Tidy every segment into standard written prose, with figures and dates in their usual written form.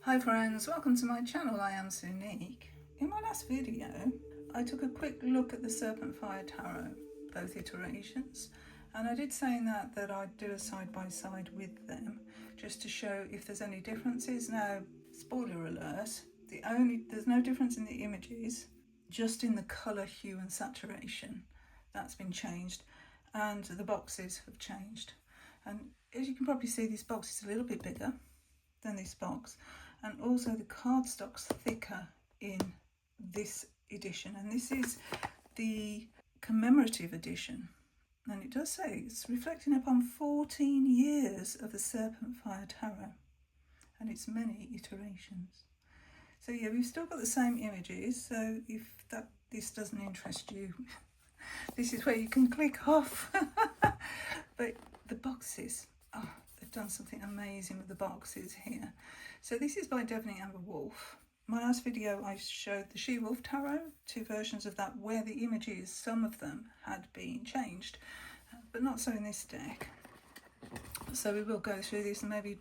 Hi friends, welcome to my channel. I am Sunique. In my last video, I took a quick look at the Serpentfire Tarot, both iterations, and I did say in that I'd do a side-by-side with them, just to show if there's any differences. Now, spoiler alert, there's no difference in the images, just in the colour, hue and saturation. That's been changed, and the boxes have changed. And as you can probably see, this box is a little bit bigger than this box, and also the cardstock's thicker in this edition, and this is the commemorative edition, and it does say it's reflecting upon 14 years of the Serpentfire Tarot and its many iterations. So yeah, we've still got the same images, so if this doesn't interest you, this is where you can click off. But the boxes, oh, they've done something amazing with the boxes here. So this is by Definitely Amber Wolfe. My last video I showed the Wolfe Tarot, two versions of that where the images, some of them had been changed, but not so in this deck. So we will go through this and maybe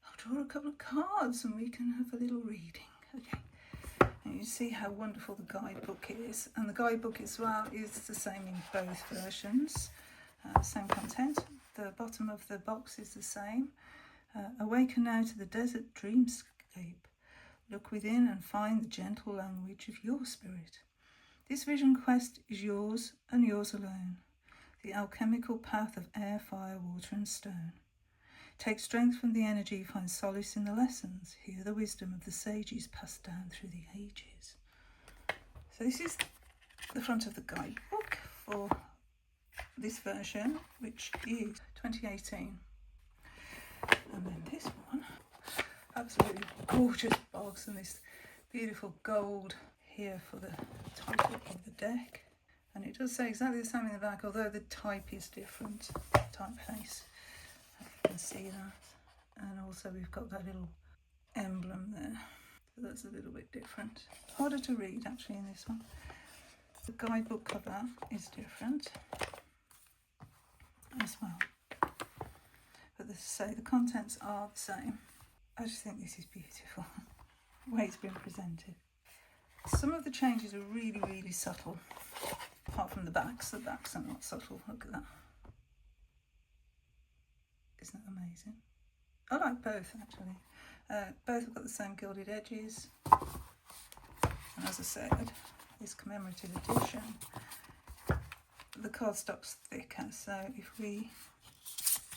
I'll draw a couple of cards and we can have a little reading. Okay. And you see how wonderful the guidebook is, and the guidebook as well is the same in both versions, same content. The bottom of the box is the same. Awaken now to the desert dreamscape. Look within and find the gentle language of your spirit. This vision quest is yours and yours alone. The alchemical path of air, fire, water and stone. Take strength from the energy, find solace in the lessons. Hear the wisdom of the sages passed down through the ages. So this is the front of the guidebook for this version, which is 2018. And then this one, absolutely gorgeous box, and this beautiful gold here for the title of the deck. And it does say exactly the same in the back, although the type is different, typeface. You can see that. And also we've got that little emblem there. So that's a little bit different. Harder to read actually in this one. The guidebook cover is different as well. But as I say, the contents are the same. I just think this is beautiful, the way it's been presented. Some of the changes are really, really subtle, apart from the backs. The backs are not subtle. Look at that. Isn't that amazing? I like both, actually. Both have got the same gilded edges. And as I said, this commemorative edition, the cardstock's thicker, so if we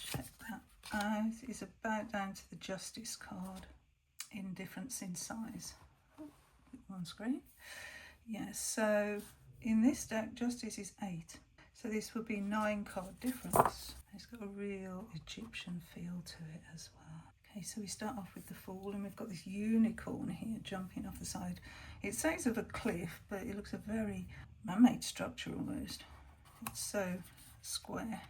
check that out, it's about down to the Justice card in difference in size. Oh, one screen. Yes, so in this deck, Justice is 8. So this would be 9 card difference. It's got a real Egyptian feel to it as well. Okay, so we start off with the Fool, and we've got this unicorn here jumping off the side. It says of a cliff, but it looks a very man-made structure almost. It's so square.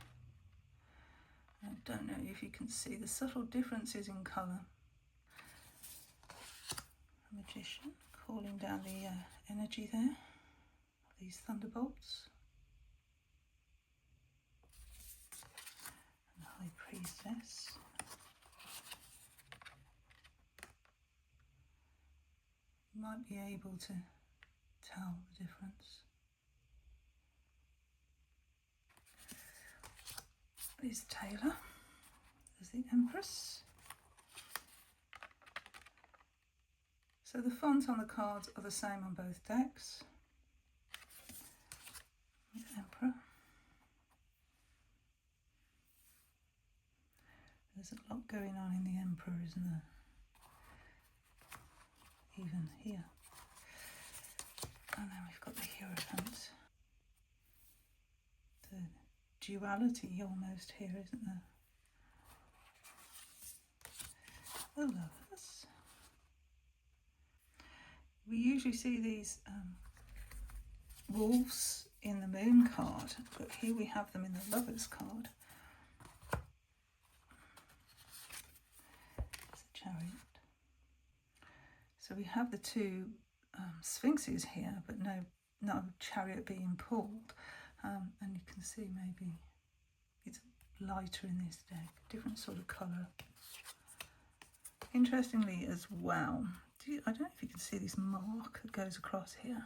I don't know if you can see the subtle differences in colour. A magician calling down the energy there, these thunderbolts. And the High Priestess. You might be able to tell the difference. There's Taylor, there's the Empress. So the fonts on the cards are the same on both decks. The Emperor. There's a lot going on in the Emperor, isn't there? Even here. And then we've got the Hierophant. The duality almost here, isn't there? The Lovers. We usually see these wolves in the Moon card, but here we have them in the Lovers card. It's a Chariot. So we have the two Sphinxes here, but no chariot being pulled. And you can see maybe it's lighter in this deck, different sort of colour. Interestingly as well, I don't know if you can see this mark that goes across here.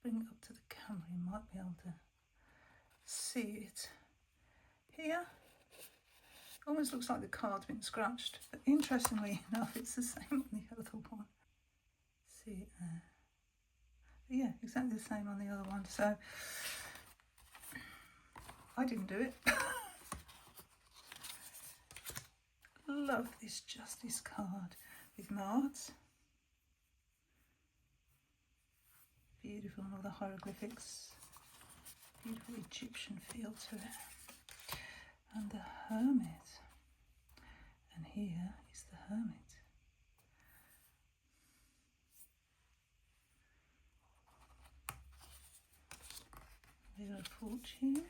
Bring it up to the camera, you might be able to see it. Here, almost looks like the card's been scratched, but interestingly enough, it's the same on the other one. See it there? But yeah, exactly the same on the other one. So I didn't do it. Love this Justice card with Mars. Beautiful, and all the hieroglyphics. Beautiful Egyptian feel to it. And the Hermit. And here is the Hermit. Wheel of Fortune.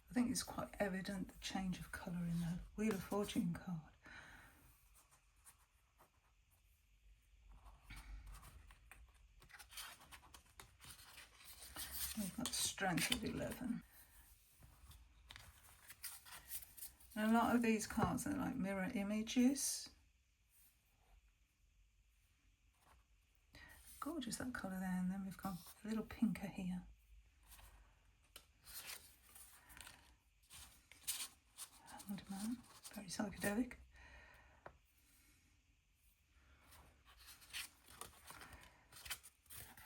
I think it's quite evident the change of colour in the Wheel of Fortune card. We've got Strength of 11. And a lot of these cards are like mirror images. Gorgeous, that colour there. And then we've got a little pinker here. Hanged Man, very psychedelic.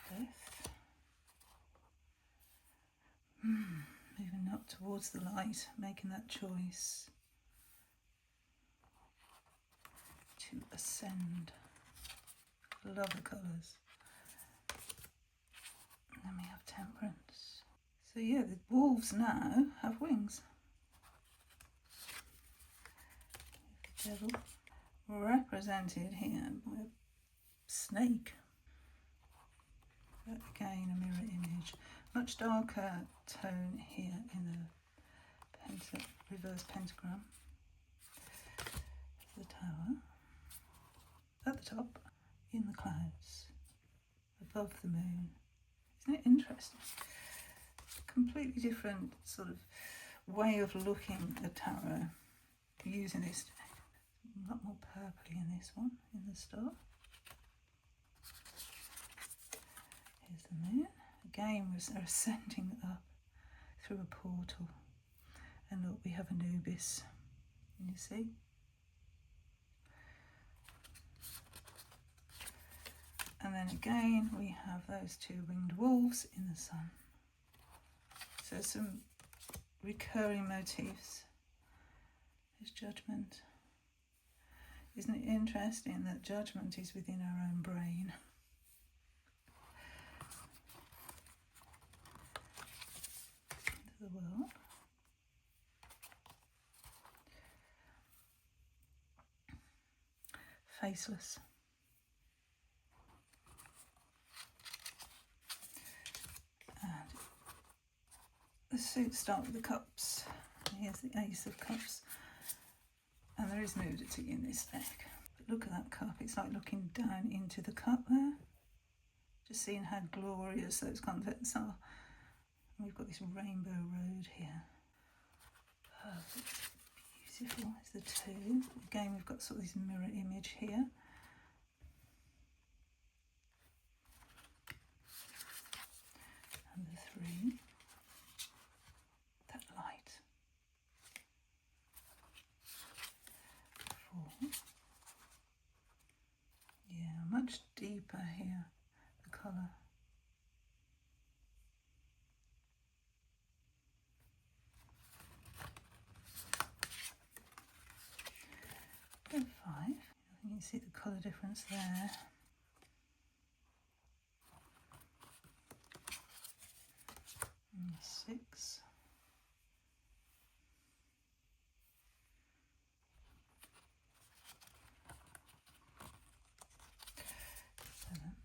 Death. Moving up towards the light, making that choice to ascend. Love the colours. And then we have Temperance. So yeah, the wolves now have wings. The devil represented here by a snake. But again, a mirror image. Much darker tone here in the reverse pentagram. The tower. At the top, in the clouds, above the moon. Isn't it interesting? Completely different sort of way of looking at tarot using this deck. A lot more purpley in this one, in the star. Here's the moon. Again, we're ascending up through a portal. And look, we have Anubis. Can you see? And then again, we have those two winged wolves in the sun. So some recurring motifs. There's Judgment. Isn't it interesting that judgment is within our own brain? The world. Faceless. And the suits start with the cups. Here's the Ace of Cups. And there is nudity in this deck. But look at that cup. It's like looking down into the cup there. Just seeing how glorious those contents are. And we've got this rainbow road here. Perfect. Beautiful. There's the two. Again, we've got sort of this mirror image here. And the three. That light. 4. Yeah, much deeper here, the colour. And 5. I think you can see the colour difference there. And 6. 7.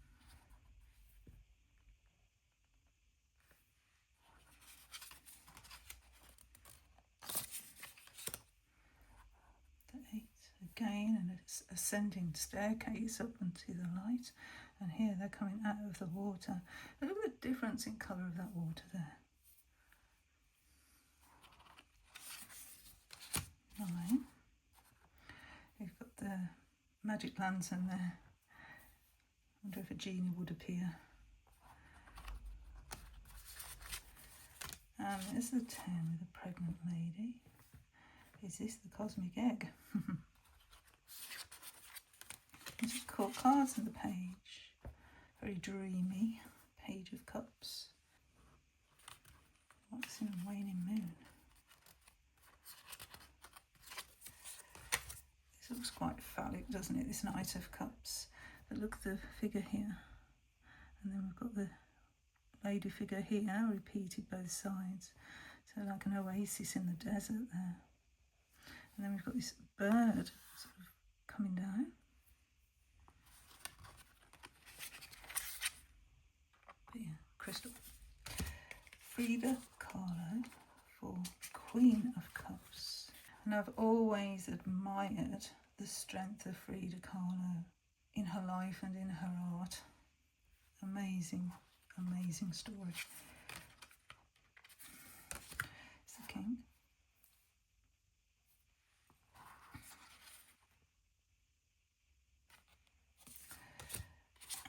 The 8. Again, and it's ascending staircase up into the light. And here they're coming out of the water. Look at the difference in colour of that water there. 9. the magic lantern there. I wonder if a genie would appear. And there's the 10 with a pregnant lady. Is this the cosmic egg? There's a court cards on the page. Very dreamy. Page of Cups. Waxing and waning moon. This looks quite phallic, doesn't it? This Knight of Cups. But look at the figure here. And then we've got the lady figure here, repeated both sides. So like an oasis in the desert there. And then we've got this bird sort of coming down. But yeah, crystal. Frida Kahlo for Queen of Cups. And I've always admired the strength of Frida Kahlo in her life and in her art. Amazing, amazing story. It's the King.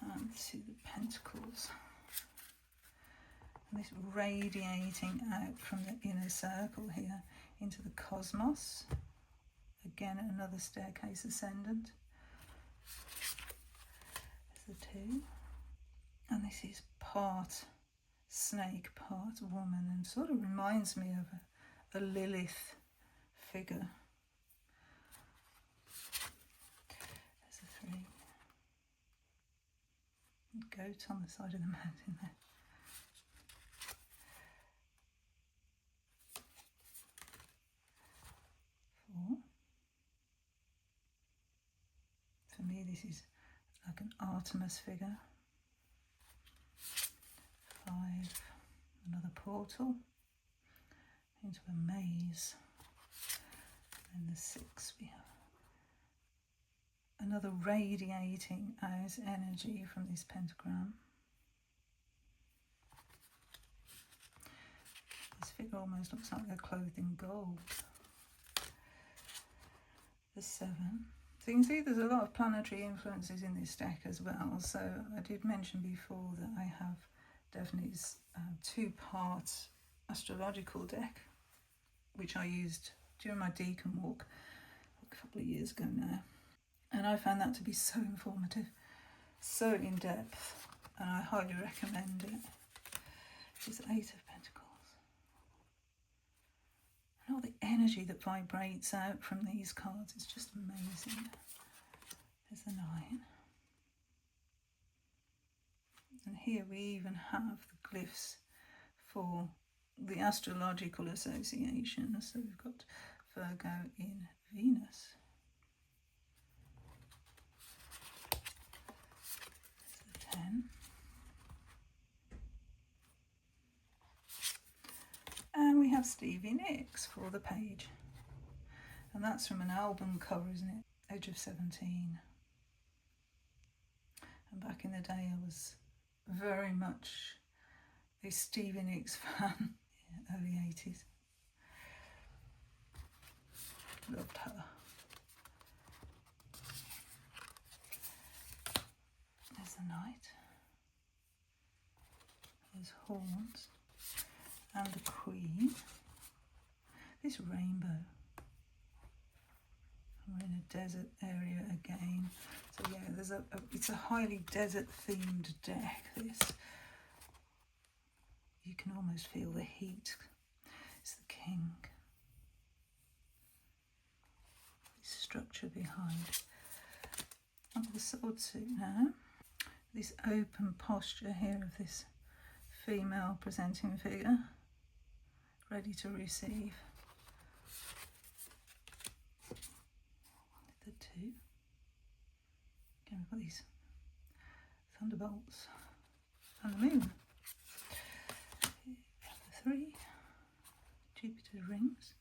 And see the Pentacles. And this radiating out from the inner circle here into the cosmos. Again, another staircase ascendant. There's the 2. And this is part snake, part woman, and sort of reminds me of a Lilith figure. There's a 3. And goat on the side of the mountain there. 4. For me, this is like an Artemis figure. 5. Another portal into a maze. And the 6 we have another radiating out energy from this pentagram. This figure almost looks like they're clothed in gold. The 7. So you can see there's a lot of planetary influences in this deck as well. So I did mention before that I have definitely a 2-part astrological deck, which I used during my deacon walk a couple of years ago now. And I found that to be so informative, so in depth, and I highly recommend it. It's 8 of Pentacles. And all the energy that vibrates out from these cards is just amazing. There's the 9. And here we even have the glyphs for the astrological association. So we've got Virgo in Venus. There's the 10. And we have Stevie Nicks for the page. And that's from an album cover, isn't it? Age of 17. And back in the day, I was very much a Stevie Nicks fan, early 80s. Loved her. There's the Knight. There's horns. And the Queen. This rainbow. We're in a desert area again. So yeah, it's a highly desert themed deck, this. You can almost feel the heat. It's the King. This structure behind. Onto the sword suit now. This open posture here of this female presenting figure, ready to receive. The 2. Again, we've got these thunderbolts and the moon. The 3. Jupiter's rings.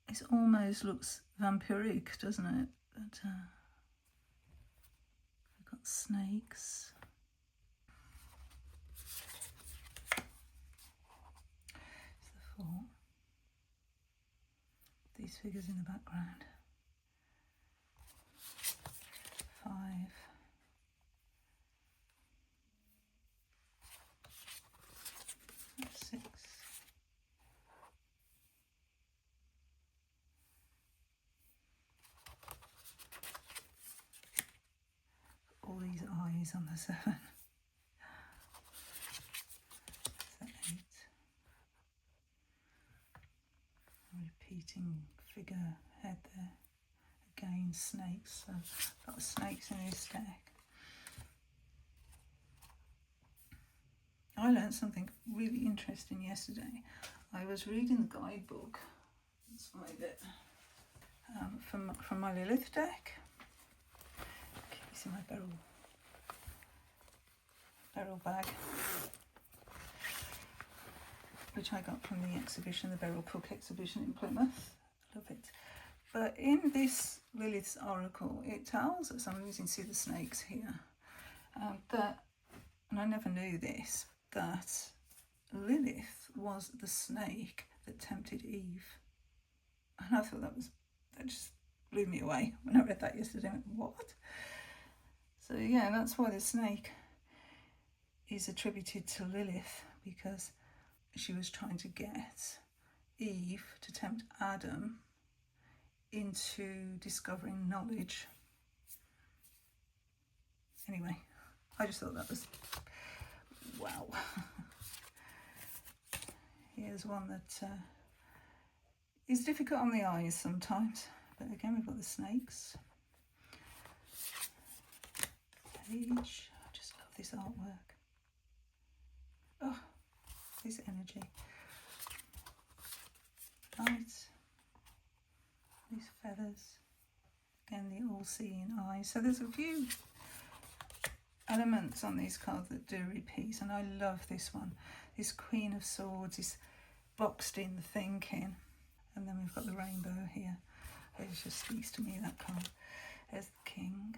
It almost looks vampiric, doesn't it? But we've got snakes. It's the 4. figures in the background. 5. 6. All these eyes on the 7. That's 8. Repeating figure head there. Again, snakes. So a lot of snakes in this deck. I learned something really interesting yesterday. I was reading the guidebook. Let's find it. From my Lilith deck. Okay, you see my Beryl bag, which I got from the exhibition, the Beryl Cook exhibition in Plymouth. I love it. But in this Lilith's Oracle, it tells us, I'm using see the snakes here, that, and I never knew this, that Lilith was the snake that tempted Eve. And I thought that just blew me away when I read that yesterday. I went, what? So yeah, that's why the snake is attributed to Lilith, because she was trying to get Eve to tempt Adam into discovering knowledge. Anyway, I just thought that was wow. Here's one that is difficult on the eyes sometimes, but again we've got the snakes. Page. I just love this artwork. Oh, this energy. Lights. These feathers. Again, the all-seeing eyes. So there's a few elements on these cards that do repeat, and I love this one. This Queen of Swords, this boxed in thinking, and then we've got the rainbow here. It just speaks to me, that card. There's the King.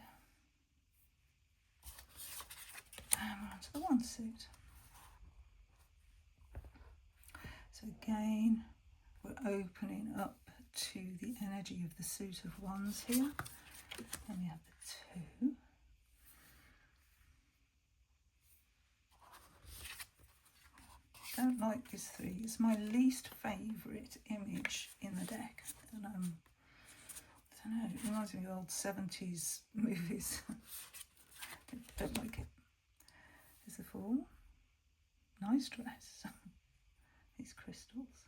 And we're on to the Wand suit. So again, we're opening up to the energy of the suit of wands here. And we have the 2. Don't like this 3. It's my least favourite image in the deck. And I don't know, it reminds me of old 70s movies. Don't like it. There's the 4. Nice dress. These crystals.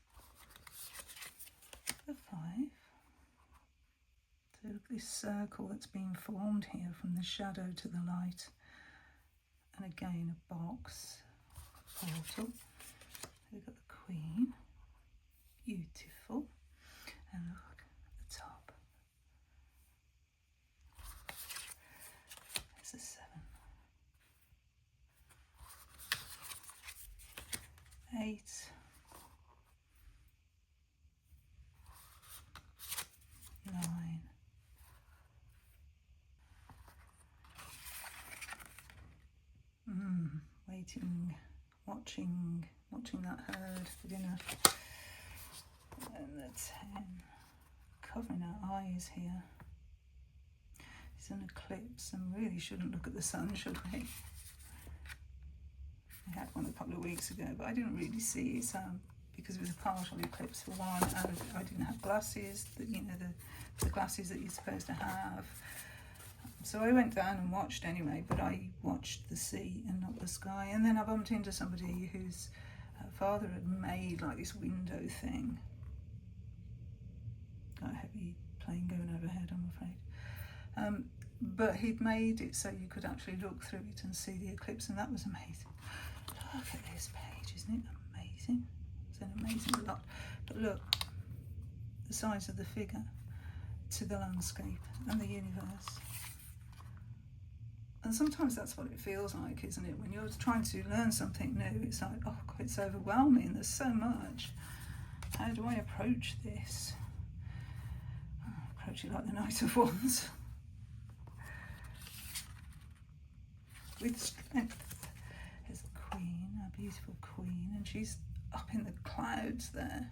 The 5. So look at this circle that's being formed here from the shadow to the light. And again a box, a portal. We've got the Queen. Beautiful. And look at the top. There's a 7. 8. 9. Waiting, watching that herd for dinner. And the 10. Covering our eyes here. It's an eclipse and really shouldn't look at the sun, should we? I had one a couple of weeks ago, but I didn't really see it because it was a partial eclipse for one, and I didn't have glasses, the glasses that you're supposed to have. So I went down and watched anyway, but I watched the sea and not the sky. And then I bumped into somebody whose father had made like this window thing. Got a heavy plane going overhead, I'm afraid. But he'd made it so you could actually look through it and see the eclipse, and that was amazing. Look at this page, isn't it amazing? It's an amazing lot. But look, the size of the figure to the landscape and the universe. And sometimes that's what it feels like, isn't it? When you're trying to learn something new, it's like, oh God, it's overwhelming. There's so much. How do I approach this? Approach it like the Knight of Wands. With strength. There's a queen, a beautiful queen, and she's up in the clouds there.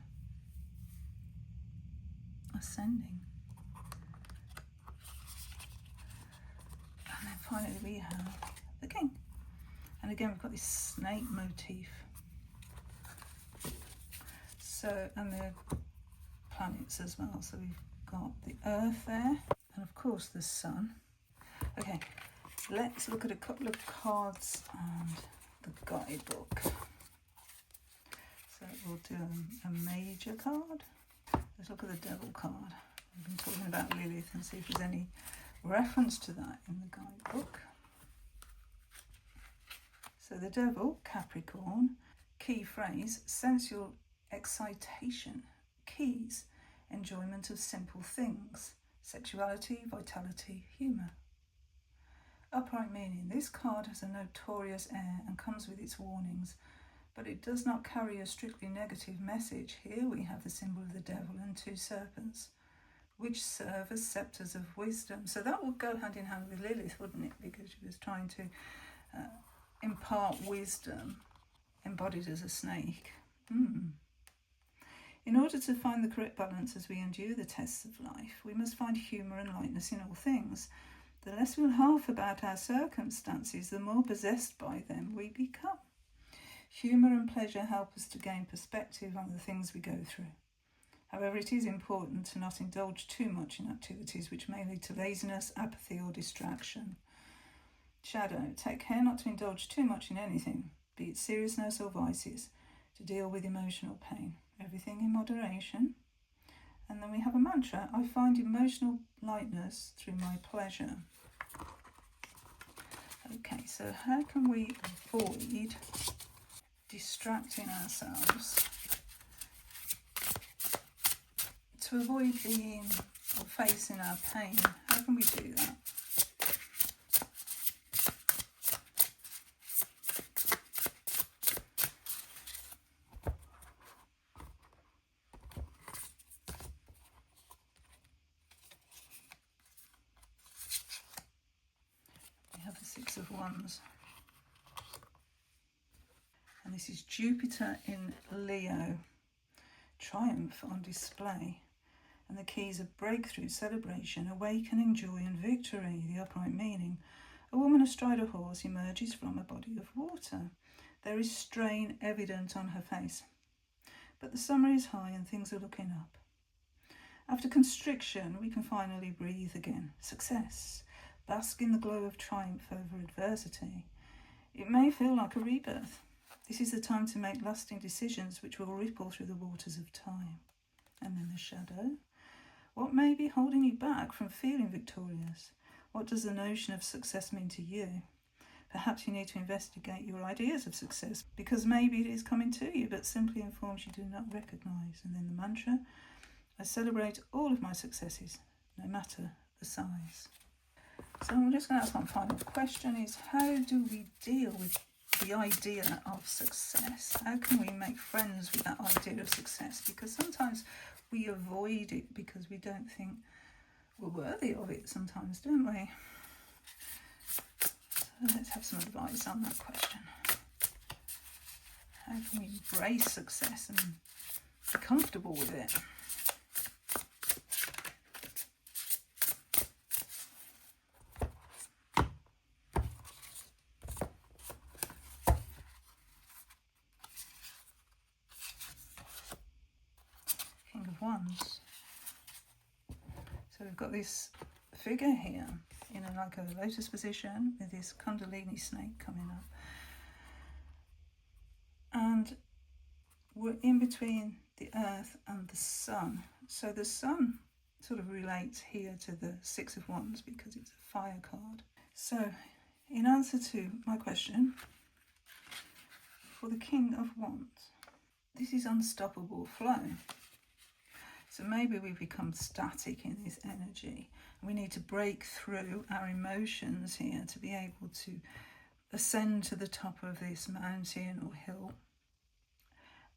A ascending. And then finally we have the King. And again, we've got this snake motif. So, and the planets as well. So we've got the Earth there, and of course the Sun. Okay, let's look at a couple of cards and the guidebook. So we'll do a major card. Let's look at the Devil card. We've been talking about Lilith and see if there's any reference to that in the guidebook. So the Devil, Capricorn, key phrase, sensual excitation, keys, enjoyment of simple things, sexuality, vitality, humour. Upright meaning, this card has a notorious air and comes with its warnings, but it does not carry a strictly negative message. Here we have the symbol of the devil and two serpents, which serve as sceptres of wisdom. So that would go hand in hand with Lilith, wouldn't it? Because she was trying to impart wisdom, embodied as a snake. In order to find the correct balance as we endure the tests of life, we must find humour and lightness in all things. The less we laugh about our circumstances, the more possessed by them we become. Humour and pleasure help us to gain perspective on the things we go through. However, it is important to not indulge too much in activities which may lead to laziness, apathy or distraction. Shadow, take care not to indulge too much in anything, be it seriousness or vices, to deal with emotional pain. Everything in moderation. And then we have a mantra, I find emotional lightness through my pleasure. Okay, so how can we avoid distracting ourselves to avoid being or facing our pain? How can we do that? We have the Six of Wands. And this is Jupiter in Leo. Triumph on display. And the keys of breakthrough, celebration, awakening, joy and victory. The upright meaning. A woman astride a horse emerges from a body of water. There is strain evident on her face. But the summer is high and things are looking up. After constriction, we can finally breathe again. Success. Bask in the glow of triumph over adversity. It may feel like a rebirth. This is the time to make lasting decisions which will ripple through the waters of time. And then the Shadow. What may be holding you back from feeling victorious? What does the notion of success mean to you? Perhaps you need to investigate your ideas of success, because maybe it is coming to you but simply in forms you do not recognise. And then the mantra, I celebrate all of my successes, no matter the size. So I'm just going to ask one final question, is how do we deal with the idea of success? How can we make friends with that idea of success? Because sometimes we avoid it because we don't think we're worthy of it sometimes, don't we? So let's have some advice on that question. How can we embrace success and be comfortable with it? King of Wands. So we've got this figure here in like a lotus position with this Kundalini snake coming up. And we're in between the earth and the sun. So the sun sort of relates here to the Six of Wands because it's a fire card. So in answer to my question, for the King of Wands, this is unstoppable flow. So maybe we become static in this energy. We need to break through our emotions here to be able to ascend to the top of this mountain or hill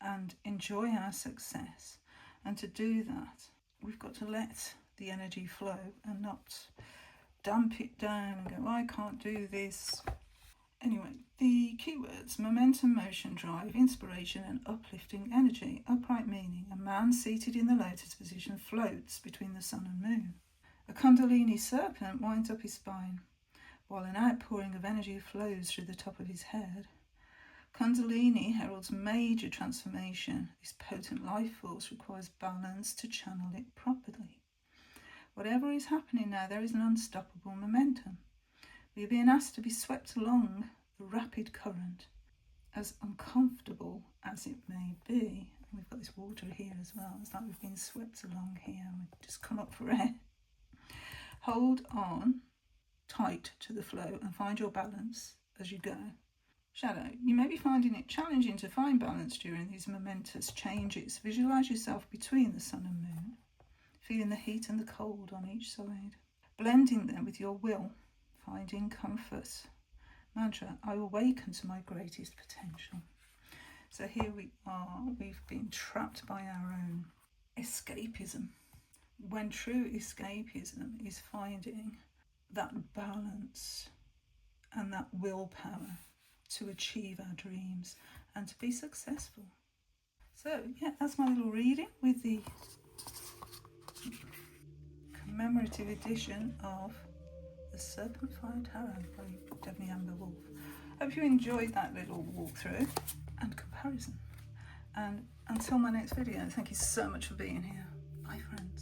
and enjoy our success. And to do that, we've got to let the energy flow and not dump it down and go, I can't do this. Anyway, the the keywords: momentum, motion, drive, inspiration and uplifting energy. Upright meaning: a man seated in the lotus position floats between the sun and moon. A kundalini serpent winds up his spine, while an outpouring of energy flows through the top of his head. Kundalini heralds major transformation. This potent life force requires balance to channel it properly. Whatever is happening now, there is an unstoppable momentum. We are being asked to be swept along the rapid current, as uncomfortable as it may be. And we've got this water here as well. It's like we've been swept along here and we've just come up for air. Hold on tight to the flow and find your balance as you go. Shadow, you may be finding it challenging to find balance during these momentous changes. Visualize yourself between the sun and moon, feeling the heat and the cold on each side, blending them with your will, finding comfort. Mantra, I awaken to my greatest potential. So here we are, we've been trapped by our own escapism, when true escapism is finding that balance and that willpower to achieve our dreams and to be successful. So yeah, that's my little reading with the commemorative edition of the Serpentfire Tarot by Debbie Amber Wolfe. Hope you enjoyed that little walkthrough and comparison. And until my next video, thank you so much for being here. Bye friends.